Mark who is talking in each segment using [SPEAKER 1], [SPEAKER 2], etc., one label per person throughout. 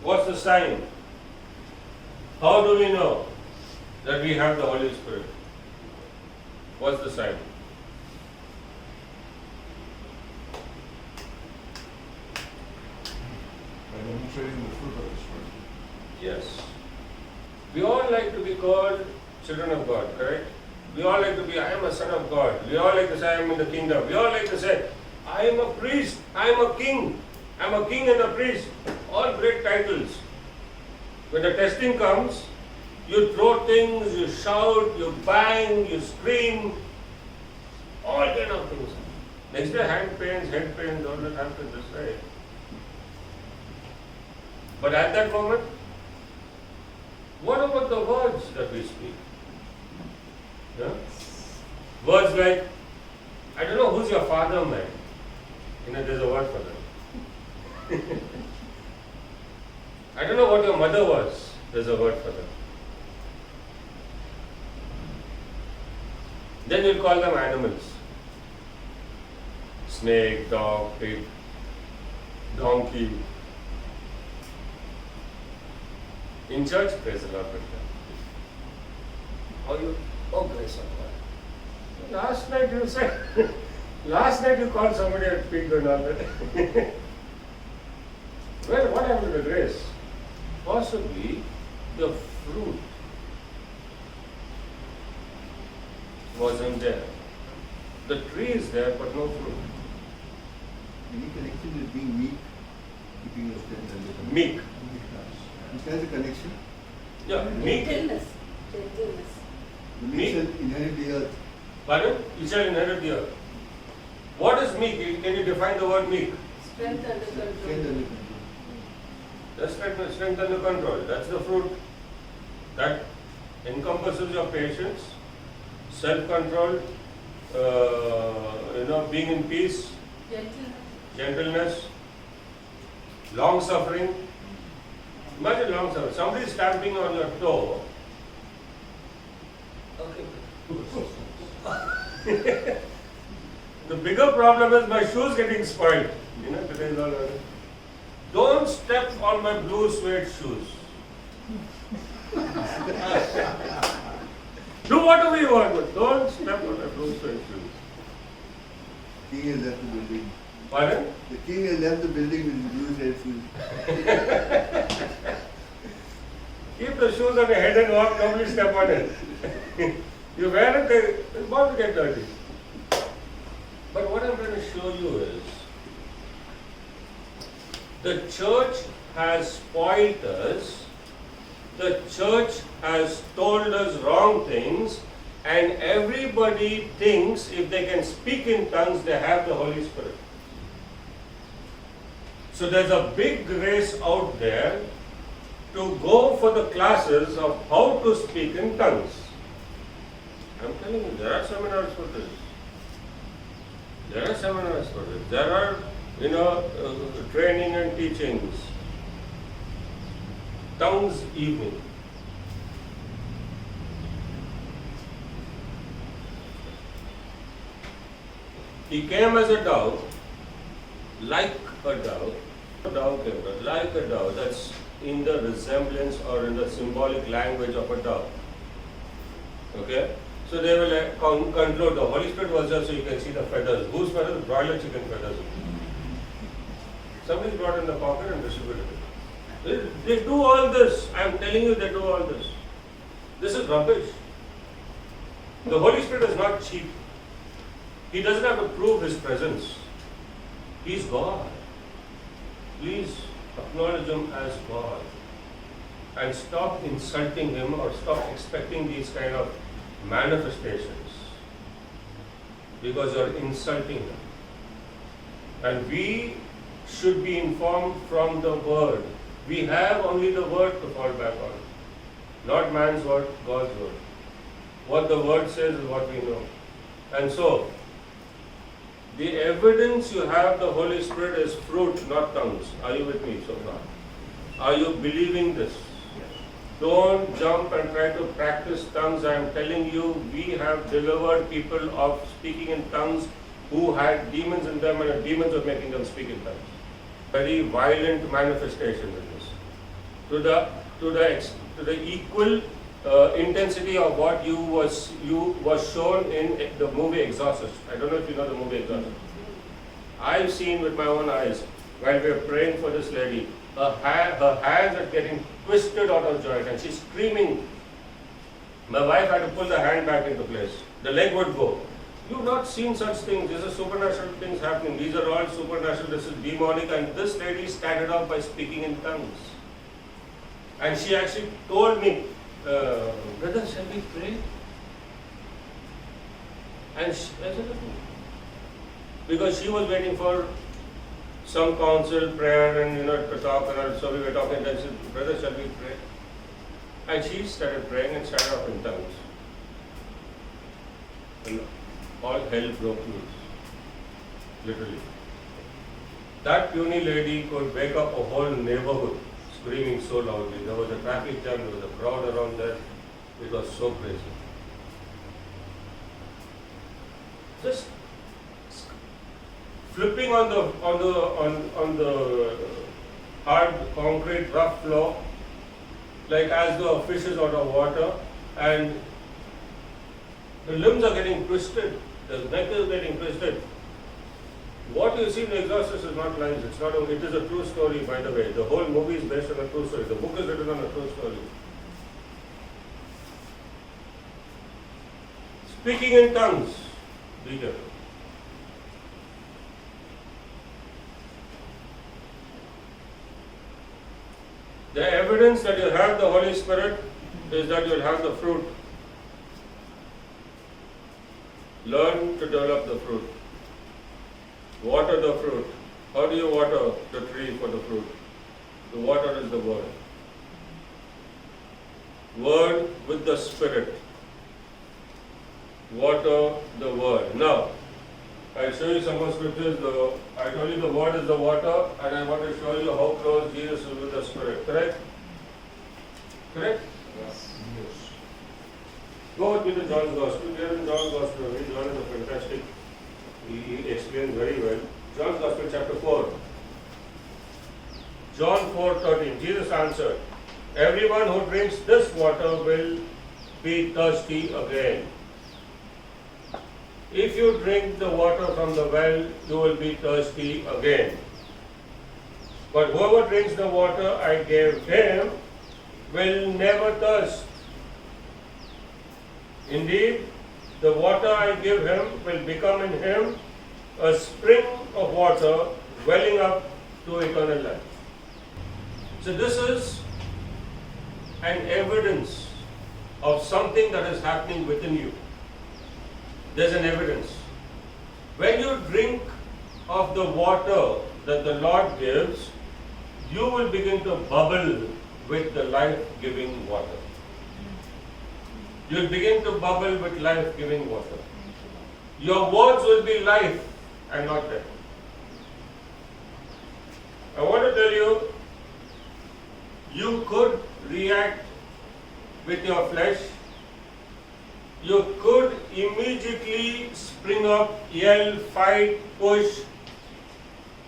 [SPEAKER 1] What's the sign? How do we know that we have the Holy Spirit? What's the sign?
[SPEAKER 2] By demonstrating the fruit of the Spirit.
[SPEAKER 1] Yes. We all like to be called children of God, correct? We all like to be, I am a son of God. We all like to say, I am in the kingdom. We all like to say, I am a priest, I am a king. I am a king and a priest. All great titles. When the testing comes, you throw things, you shout, you bang, you scream, all kind of things. Next day, hand pains, head pains, all that happens, that's right. But at that moment, what about the words that we speak? Yeah? Words like, I don't know who's your father, man. There's a word for that. I don't know what your mother was. There's a word for that. Then you'll call them animals. Snake, dog, pig, donkey. In church, praise the Lord. How you? Oh, grace of God. Last night you said, last night you called somebody a pig and all that. Well, what happened to the grace? Possibly the fruit wasn't there. The tree is there, but no fruit.
[SPEAKER 3] Any connection with being meek, keeping your strength and wisdom?
[SPEAKER 1] Meek.
[SPEAKER 3] Which has a connection.
[SPEAKER 1] Yeah, meek.
[SPEAKER 4] Gentleness. Gentleness.
[SPEAKER 3] The meek shall inherit the earth.
[SPEAKER 1] Pardon? You shall inherit the earth. What is meek? Can you define the word meek?
[SPEAKER 4] Strength under control.
[SPEAKER 3] Strength and wisdom.
[SPEAKER 1] That's strength under control. That's the fruit that encompasses your patience, self-control, being in peace,
[SPEAKER 4] Gentleness.
[SPEAKER 1] gentleness, long-suffering. Imagine long-suffering. Somebody is stamping on your toe. Okay. The bigger problem is my shoes getting spoiled. Today is all right. Don't step on my blue suede shoes. Do whatever you want, but don't step on my blue suede shoes.
[SPEAKER 3] King has left the building.
[SPEAKER 1] Pardon?
[SPEAKER 3] The king has left the building with his blue red shoes.
[SPEAKER 1] Keep the shoes on your head and walk, nobody step on it. You wear it, it's bound to get dirty. But what I'm going to show you is, the church has spoiled us, the church has told us wrong things, and everybody thinks if they can speak in tongues, they have the Holy Spirit. So there's a big race out there to go for the classes of how to speak in tongues. I'm telling you, there are seminars for this. There are seminars for this. There are, training and teachings. Tongues evening. He came as a dove, like a dove. A dove came, but like a dove. That's in the resemblance or in the symbolic language of a dove. Okay? So they will conclude the Holy Spirit was there so you can see the feathers. Whose feathers? Broiler chicken feathers. Somebody brought in the pocket and distributed it. They do all this. I am telling you, they do all this. This is rubbish. The Holy Spirit is not cheap. He doesn't have to prove His presence. He is God. Please acknowledge Him as God. And stop insulting Him or stop expecting these kind of manifestations. Because you are insulting Him. And we should be informed from the Word. We have only the Word to fall back on. Not man's word, God's word. What the Word says is what we know. And so, the evidence you have the Holy Spirit is fruit, not tongues. Are you with me so far? Are you believing this? Don't jump and try to practice tongues. I am telling you, we have delivered people of speaking in tongues who had demons in them and demons were making them speak in tongues. Very violent manifestation in this. to the equal intensity of what you was shown in the movie Exorcist. I don't know if you know the movie Exorcist. I've seen with my own eyes while we were praying for this lady, her hands are getting twisted out of joint and she's screaming. My wife had to pull the hand back into place. The leg would go. You've not seen such things. These are supernatural things happening. These are all supernatural. This is demonic. And this lady started off by speaking in tongues. And she actually told me, brother, shall we pray? And I said, "Okay." Because she was waiting for some counsel, prayer, and to talk. And so we were talking. And I said, brother, shall we pray? And she started praying and started off in tongues. And all hell broke loose. Literally. That puny lady could wake up a whole neighborhood screaming so loudly. There was a traffic jam, there was a crowd around there. It was so crazy. Just flipping on the hard concrete rough floor, like as though a fish is out of water, and the limbs are getting twisted, the neck is getting twisted. What you see in The Exorcist is not lies, it is a true story, by the way. The whole movie is based on a true story. The book is written on a true story. Speaking in tongues, be careful. The evidence that you have the Holy Spirit is that you will have the fruit. Learn to develop the fruit. Water the fruit. How do you water the tree for the fruit? The water is the word. Word with the Spirit. Water the word. Now, I'll show you some more scriptures. I told you the word is the water, and I want to show you how close Jesus is with the Spirit. Correct? Correct?
[SPEAKER 2] Yes.
[SPEAKER 1] Go with me to John's Gospel. We are in John's Gospel. John is a fantastic. He explains very well. John's Gospel, chapter 4. John 4:13. Jesus answered, "Everyone who drinks this water will be thirsty again. If you drink the water from the well, you will be thirsty again. But whoever drinks the water I gave him will never thirst. Indeed, the water I give him will become in him a spring of water welling up to eternal life." So this is an evidence of something that is happening within you. There's an evidence. When you drink of the water that the Lord gives, you will begin to bubble with the life-giving water. You'll begin to bubble with life-giving water. Your words will be life and not death. I want to tell you, you could react with your flesh. You could immediately spring up, yell, fight, push,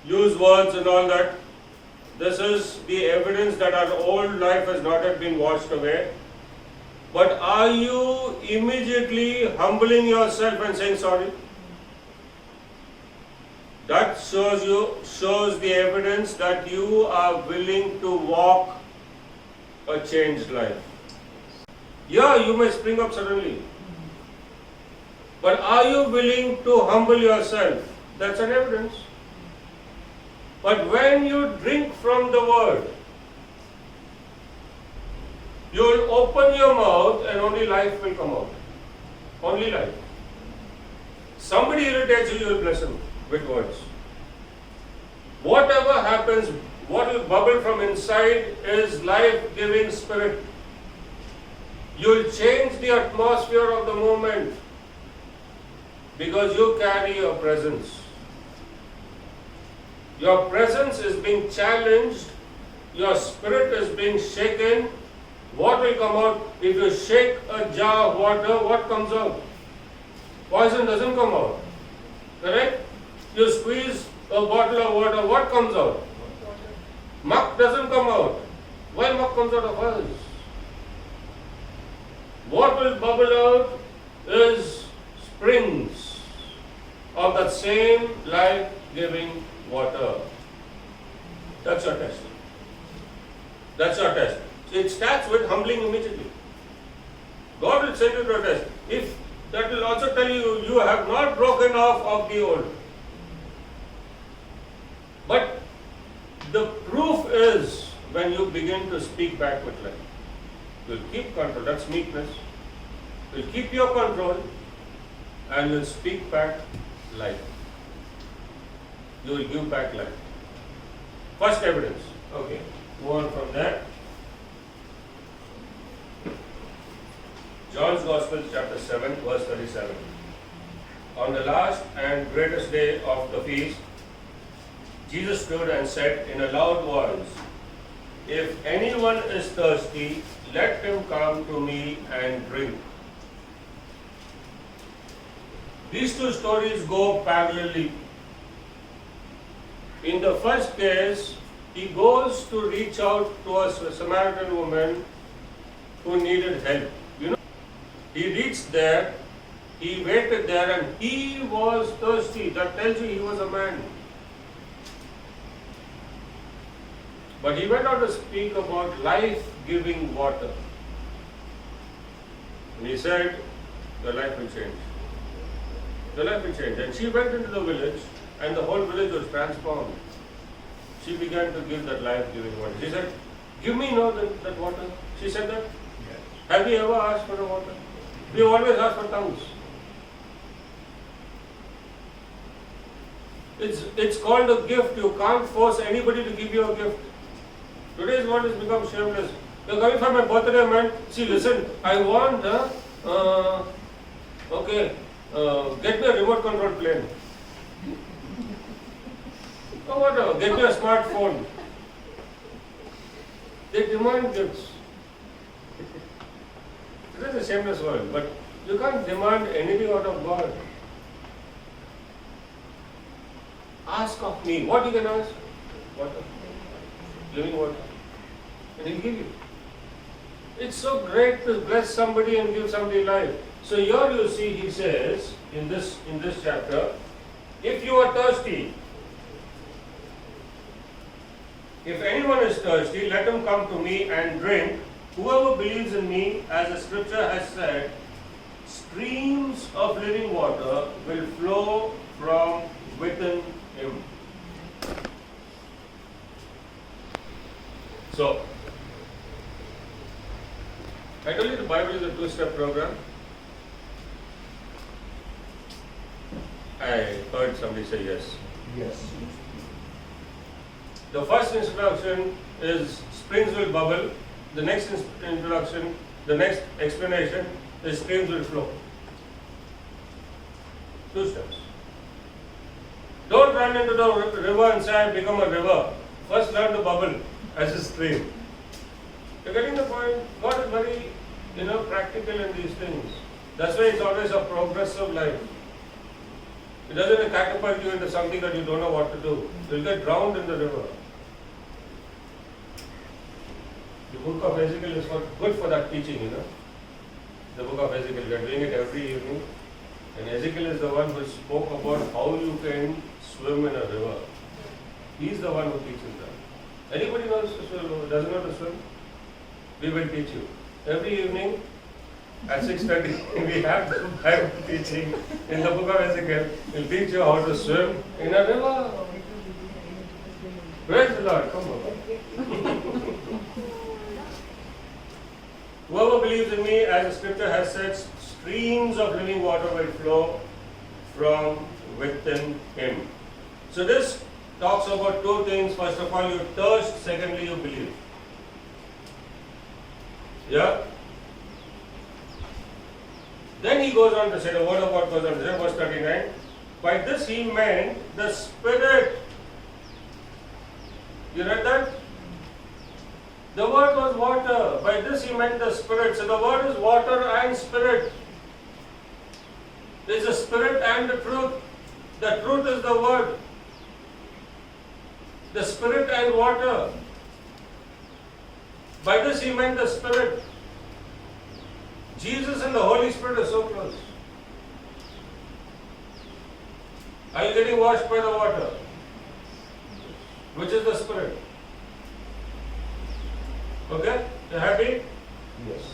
[SPEAKER 1] use words and all that. This is the evidence that our old life has not yet been washed away. But are you immediately humbling yourself and saying sorry? That shows the evidence that you are willing to walk a changed life. Yeah, you may spring up suddenly. But are you willing to humble yourself? That's an evidence. But when you drink from the word, you will open your mouth and only life will come out. Only life. Somebody irritates you, you will bless him with words. Whatever happens, what will bubble from inside is life-giving spirit. You will change the atmosphere of the moment because you carry your presence. Your presence is being challenged, your spirit is being shaken. What will come out? If you shake a jar of water, what comes out? Poison doesn't come out. Correct? You squeeze a bottle of water, what comes out? Muck doesn't come out. While what comes out of us? What will bubble out is springs of that same life-giving water. That's your test. That's your test. It starts with humbling immediately. God will send you to a test. If that will also tell you, you have not broken off of the old. But the proof is when you begin to speak back with life. You'll keep control, that's meekness. You'll keep your control and you'll speak back life. You will give back life. First evidence. Okay, move on from that. John's Gospel, chapter 7, verse 37. On the last and greatest day of the feast, Jesus stood and said in a loud voice, "If anyone is thirsty, let him come to me and drink." These two stories go parallelly. In the first case, he goes to reach out to a Samaritan woman who needed help. He reached there, he waited there, and he was thirsty. That tells you he was a man. But he went on to speak about life-giving water. And he said, your life will change. Your life will change. And she went into the village, and the whole village was transformed. She began to give that life-giving water. She said, "Give me now that water." She said that.
[SPEAKER 2] Yes.
[SPEAKER 1] Have you ever asked for the water? We always ask for tongues. It's called a gift. You can't force anybody to give you a gift. Today's world has become shameless. You're coming for my birthday, man. See, listen, I want, get me a remote control plane. Oh, whatever, get me a smartphone. They demand gifts. It is a shameless world, but you can't demand anything out of God. Ask of me. What you can ask? Water. Living water. And He'll give you. It's so great to bless somebody and give somebody life. So here you see, he says in this chapter, if you are thirsty, if anyone is thirsty, let him come to me and drink. Whoever believes in me, as the scripture has said, streams of living water will flow from within him. So, I told you the Bible is a two-step program. I heard somebody say yes.
[SPEAKER 2] Yes.
[SPEAKER 1] The first introduction is springs will bubble. The next introduction, the next explanation is streams will flow. Two steps. Don't run into the river and say I become a river. First learn to bubble as a stream. You're getting the point? God is very, practical in these things. That's why it's always a progressive life. It doesn't catapult you into something that you don't know what to do. You'll get drowned in the river. The book of Ezekiel is good for that teaching, The book of Ezekiel, we are doing it every evening. And Ezekiel is the one who spoke about how you can swim in a river. He's the one who teaches that. Anybody knows to swim who doesn't know to swim? We will teach you. Every evening at 6:30 we have the Bible teaching in the book of Ezekiel. We'll teach you how to swim in a river. Praise the Lord. Come on. Whoever believes in me, as the scripture has said, streams of living water will flow from within him. So this talks about two things. First of all, you thirst. Secondly, you believe. Yeah? Then he goes on to say, the word of God goes on to say, verse 39, by this he meant the Spirit. You read that? The word was water. By this he meant the Spirit. So the word is water and Spirit. There is a Spirit and the truth. The truth is the word. The Spirit and water. By this he meant the Spirit. Jesus and the Holy Spirit are so close. Are you getting washed by the water? Which is the Spirit? Okay? You happy?
[SPEAKER 2] Yes.